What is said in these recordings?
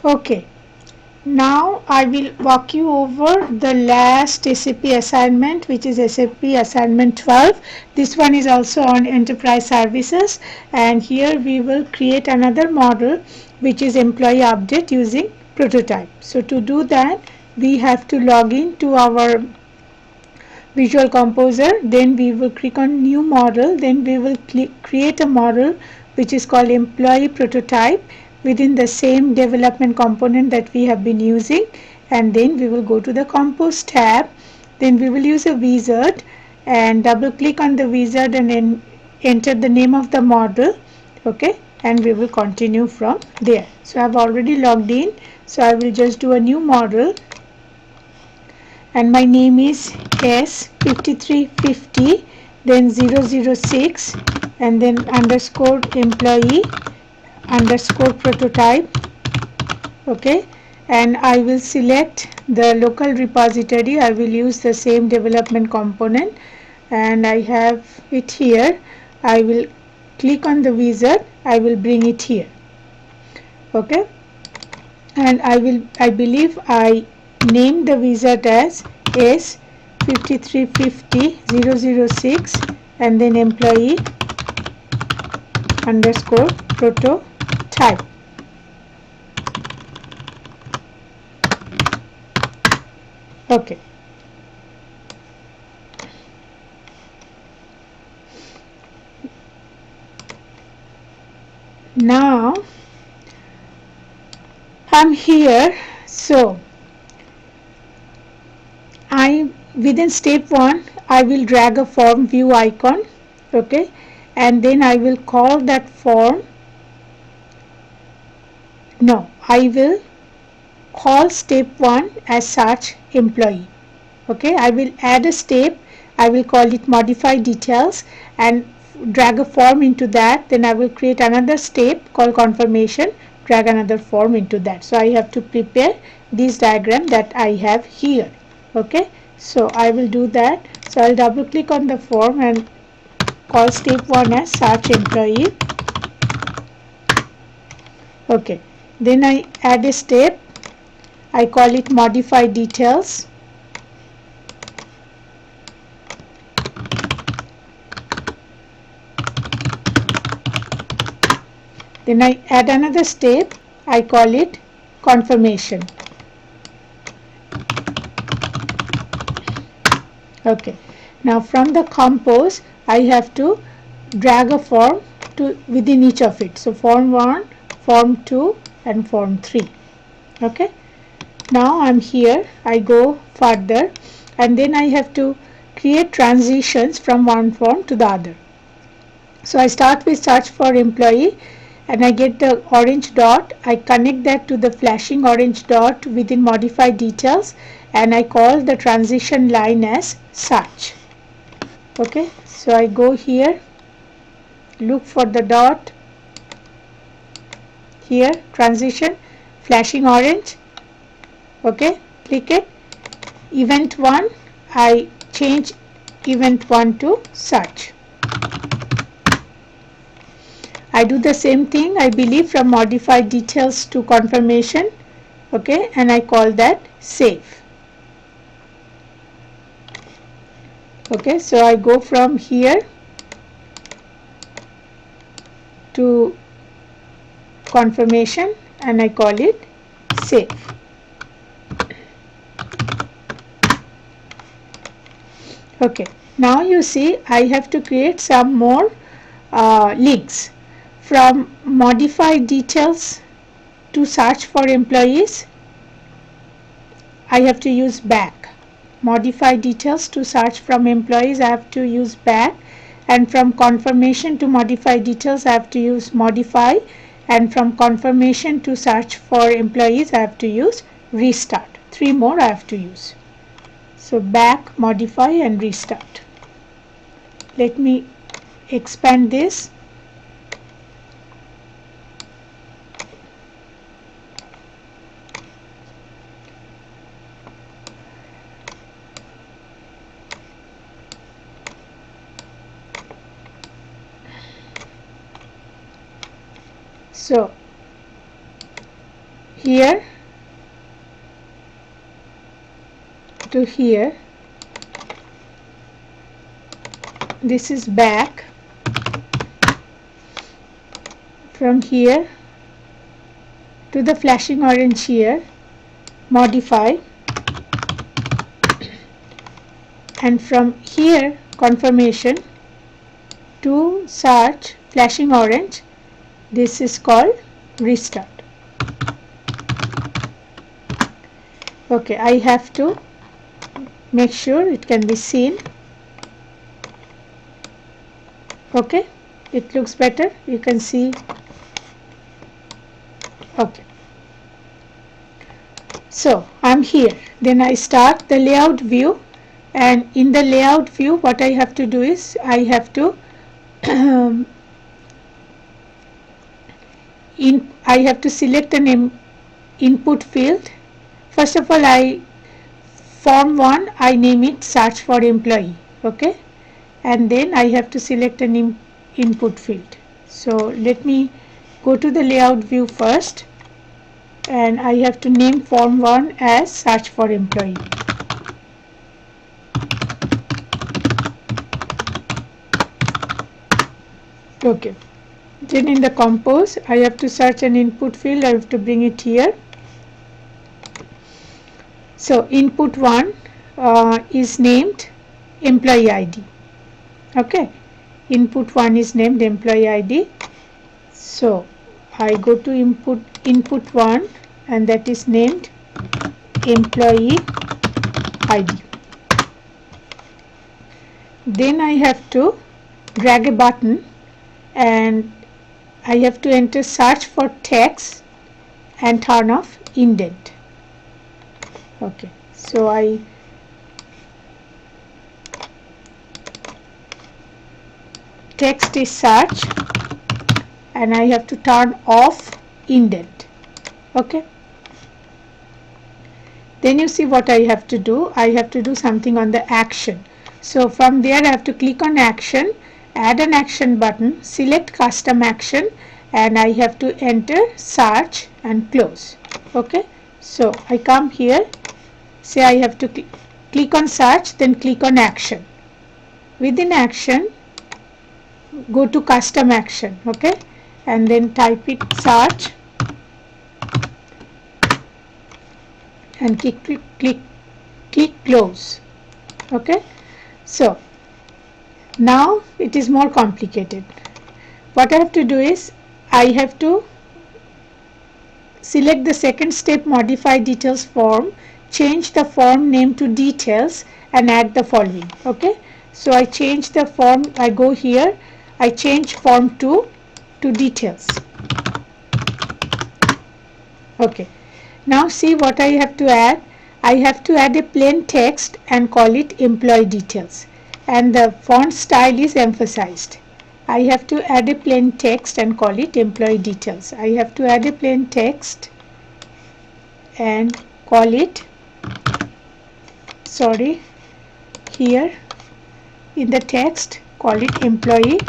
Okay, now I will walk you over the last SAP assignment, which is SAP Assignment 12. This one is also on enterprise services, and here we will create another model which is employee update using prototype. So to do that, we have to log in to our Visual Composer, then we will click on new model, then we will create a model which is called employee prototype within the same development component that we have been using, and then we will go to the compose tab, then we will use a wizard and double click on the wizard and enter the name of the model. Okay, and we will continue from there. So I have already logged in, so I will just do a new model and my name is S5350, then 006, and then underscore employee underscore prototype. Okay, and I will select the local repository. I will use the same development component and I have it here. I will click on the wizard. I will bring it here. Okay, and I believe I named the wizard as S5350 and then employee underscore prototype. Okay, now I'm here. So within step 1 I will drag a form view icon. Okay, and then I will call that form. No, I will call step 1 as search employee. Okay, I will add a step. I will call it modify details and drag a form into that. Then I will create another step called confirmation, drag another form into that. So I have to prepare this diagram that I have here. Okay, so I will do that. So I'll double click on the form and call step 1 as search employee. Okay, then I add a step. I call it modify details. Then I add another step. I call it confirmation. Okay, now from the compose I have to drag a form to within each of it. So form 1, form 2 and form 3. Okay, now I'm here. I go further and then I have to create transitions from one form to the other. So I start with search for employee and I get the orange dot. I connect that to the flashing orange dot within modify details and I call the transition line as search. Okay, so I go here, look for the dot here, transition, flashing orange. Okay, click it. Event 1, I change event 1 to search. I do the same thing, I believe, from modified details to confirmation. Okay, and I call that save. Okay, so I go from here to confirmation and I call it save. Okay, now you see I have to create some more links. From modify details to search for employees, I have to use back. Modify details to search from employees, I have to use back, and from confirmation to modify details I have to use modify, and from confirmation to search for employees I have to use restart. 3 more I have to use. So back, modify and restart. Let me expand this. So here to here, this is back, from here to the flashing orange here, modify, and from here confirmation to search flashing orange, this is called restart. Okay, I have to make sure it can be seen. Okay, it looks better, you can see. Okay, so I'm here, then I start the layout view, and in the layout view what I have to do is I have to I have to select an input field. First of all, form 1 I name it search for employee. Okay, and then I have to select an input field. So let me go to the layout view first, and I have to name form 1 as search for employee. Okay, then in the compose I have to search an input field. I have to bring it here. So input 1 is named employee ID. Okay, input 1 is named employee ID. So I go to input 1, and that is named employee ID. Then I have to drag a button, and I have to enter search for text and turn off indent. Okay, so I text is search, and I have to turn off indent. Okay, then you see what I have to do. I have to do something on the action. So from there I have to click on action, add an action button, select custom action, and I have to enter search and close. Okay, so I come here, say I have to click on search, then click on action. Within action, go to custom action. Okay, and then type it search, and click close. Okay, so now it is more complicated. What I have to do is I have to select the second step, modify details form, change the form name to details, and add the following. Okay, so I change the form, I go here, I change form 2 to details. Okay, now see what I have to add. I have to add a plain text and call it employee details, and the font style is emphasized. I have to add a plain text and call it employee details. I have to add a plain text and call it, here in the text call it employee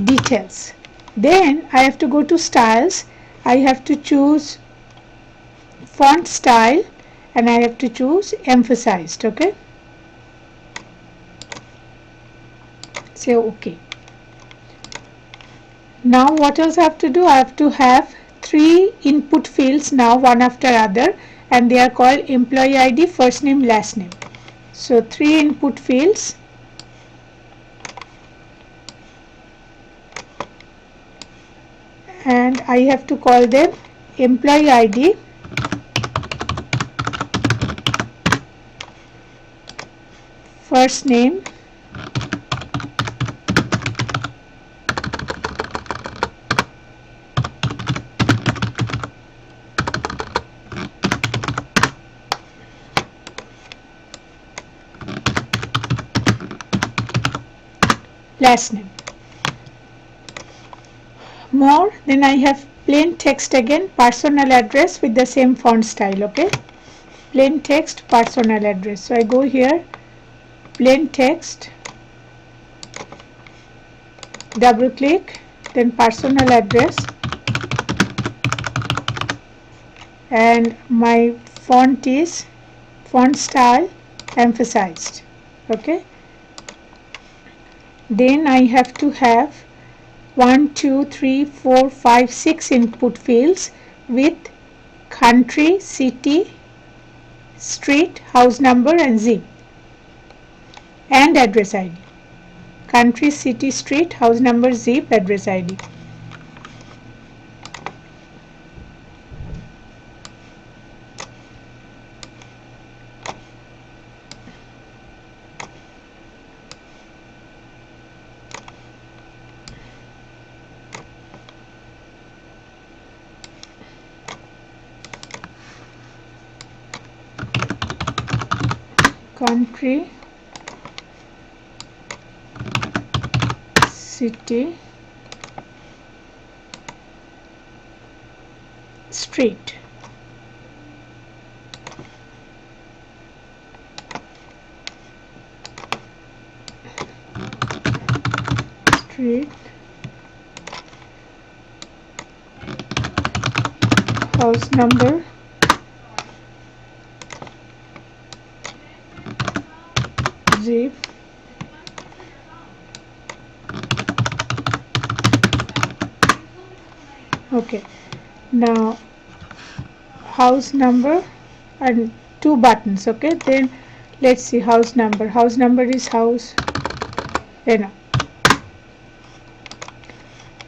details. Then I have to go to styles. I have to choose font style, and I have to choose emphasized. Okay, say OK. Now what else I have to do? I have to have 3 input fields now, one after other, and they are called employee ID, first name, last name. So 3 input fields, and I have to call them employee ID, first name, last name. More, then I have plain text again, personal address with the same font style. Okay, plain text, personal address. So I go here, plain text, double click, then personal address, and my font style emphasized. Okay, then I have to have 1 2 3 4 5 6 input fields with country, city, street, house number and zip, and address ID. Country, city, street, house number, zip, address ID. Country, city, street. Street, house number, zip, okay. Now house number and two buttons. Okay, then let's see house number. House number is house,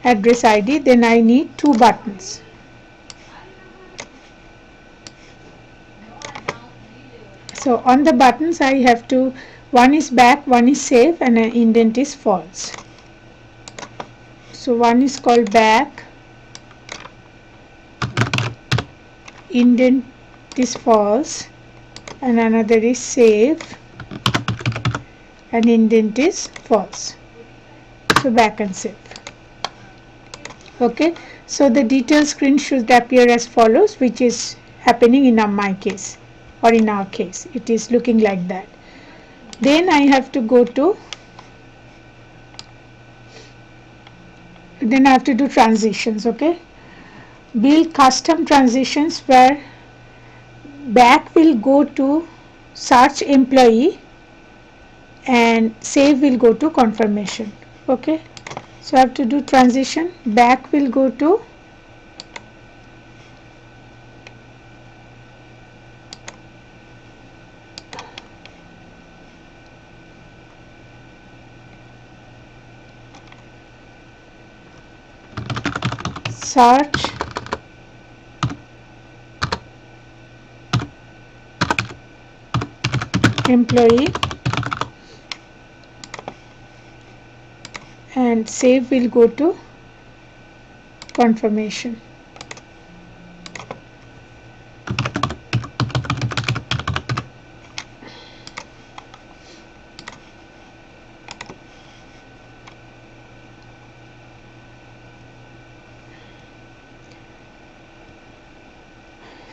address ID. Then I need two buttons. So on the buttons I have to, one is back, one is save, and an indent is false. So one is called back, indent is false, and another is save, and indent is false. So back and save. Okay, so the detail screen should appear as follows, which is happening in my case, or in our case it is looking like that. Then I have to go to, then I have to do transitions. Okay, build custom transitions where back will go to search employee and save will go to confirmation. Okay, so I have to do transition, back will go to search employee and save will go to confirmation.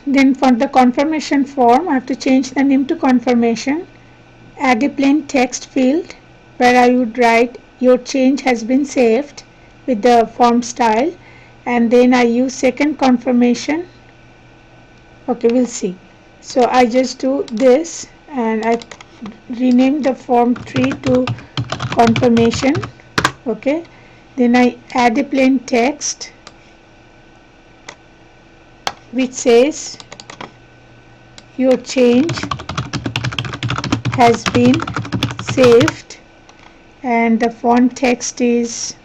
Then for the confirmation form I have to change the name to confirmation, add a plain text field where I would write your change has been saved with the form style, and then I use second confirmation. Okay, we'll see. So I just do this and I rename the form 3 to confirmation. Okay, then I add a plain text which says your change has been saved, and the font text is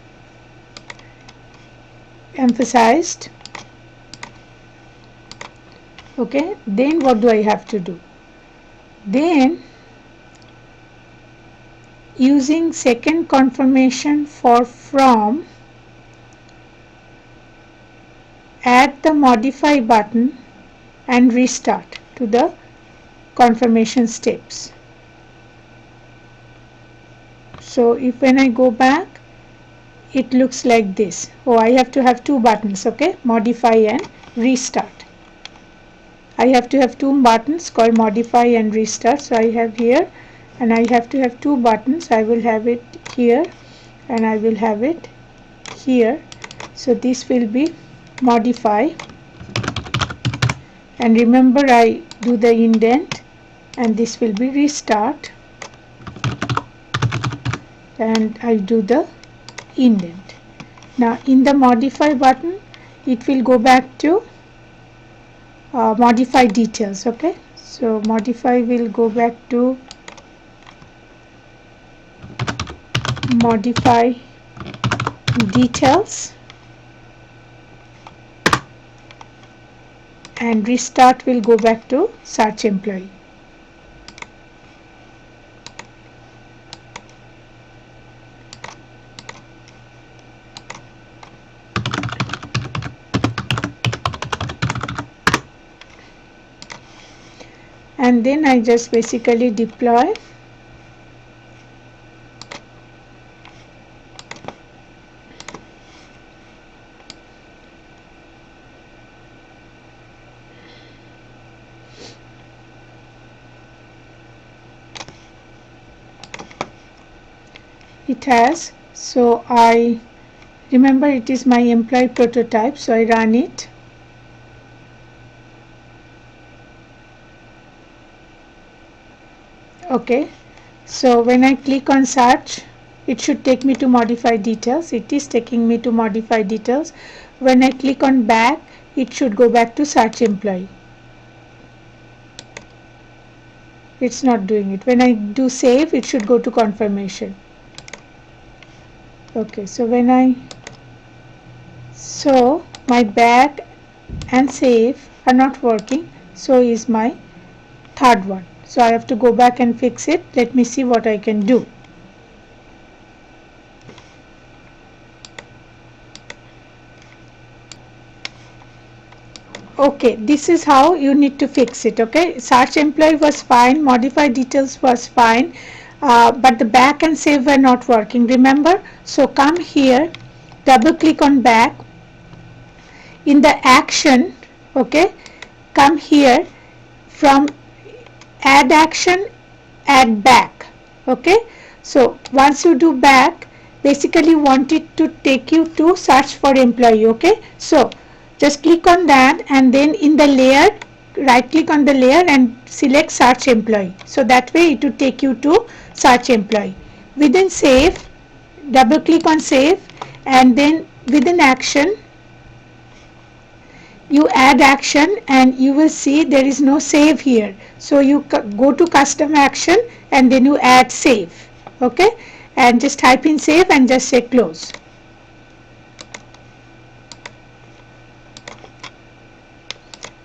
emphasized. Okay, then what do I have to do? Then using second confirmation for from, add the modify button and restart to the confirmation steps. So if when I go back it looks like this. Oh, I have to have two buttons. Okay, modify and restart. I have to have two buttons called modify and restart. So I have here, and I have to have two buttons. I will have it here and I will have it here. So this will be modify and remember I do the indent, and this will be restart, and I do the indent. Now in the modify button it will go back to modify details. Okay, so modify will go back to modify details, and restart will go back to search employee. And then I just basically deploy. It has, so I remember it is my employee prototype, so I run it. Okay, so when I click on search, it should take me to modify details. It is taking me to modify details. When I click on back, it should go back to search employee. It's not doing it. When I do save, it should go to confirmation. Okay, so when I, so my back and save are not working, so is my third one. So I have to go back and fix it. Let me see what I can do. Okay, this is how you need to fix it. Okay, search employee was fine, modify details was fine, but the back and save were not working, remember? So come here, double click on back. In the action, okay, come here, from add action, add back. Okay, so once you do back, basically want it to take you to search for employee. Okay, so just click on that, and then in the layer, right click on the layer and select search employee. So that way it will take you to search employee. Within save, double click on save, and then within action you add action, and you will see there is no save here. So you go to custom action and then you add save. Okay, and just type in save and just say close.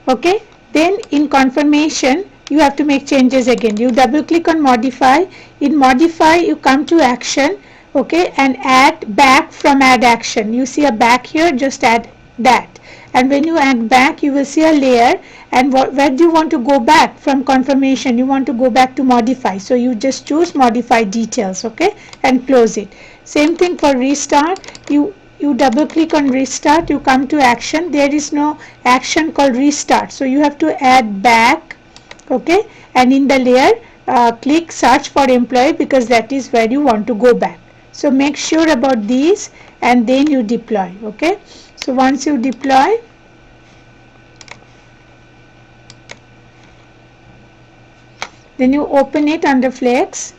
Okay, then in confirmation you have to make changes again. You double click on modify. In modify you come to action, okay, and add back from add action. You see a back here, just add that, and when you add back you will see a layer, and where do you want to go back from confirmation? You want to go back to modify, so you just choose modify details, okay, and close it. Same thing for restart. You double click on restart, you come to action. There is no action called restart, so you have to add back, okay, and in the layer click search for employee, because that is where you want to go back. So make sure about these, and then you deploy. Okay, so once you deploy, then you open it under flex,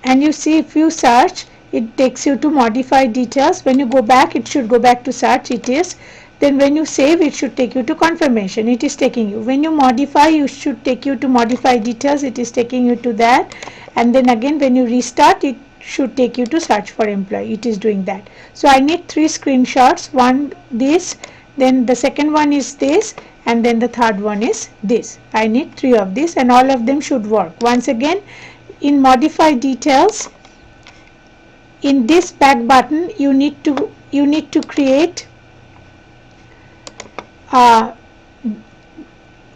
and you see if you search, it takes you to modify details. When you go back, it should go back to search. It is. Then when you save, it should take you to confirmation. It is taking you. When you modify, you should take you to modify details. It is taking you to that. And then again when you restart, it should take you to search for employee. It is doing that. So I need 3 screenshots. One this, then the second one is this, and then the third one is this. I need 3 of these, and all of them should work. Once again, in modify details, in this back button you need to create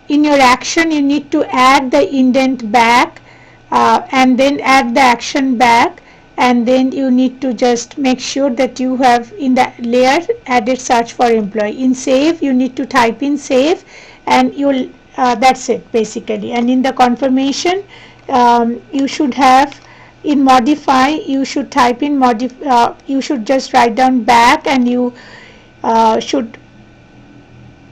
in your action you need to add the indent back, and then add the action back, and then you need to just make sure that you have in the layer added search for employee. In save you need to type in save, and you'll that's it basically. And in the confirmation you should have, in modify you should type in you should just write down back, and you should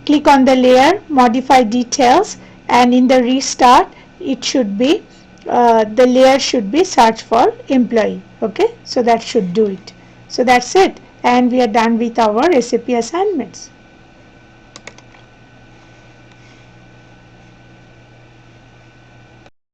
click on the layer, modify details, and in the restart it should be the layer should be search for employee. Okay, so that should do it. So that's it, and we are done with our SAP assignments.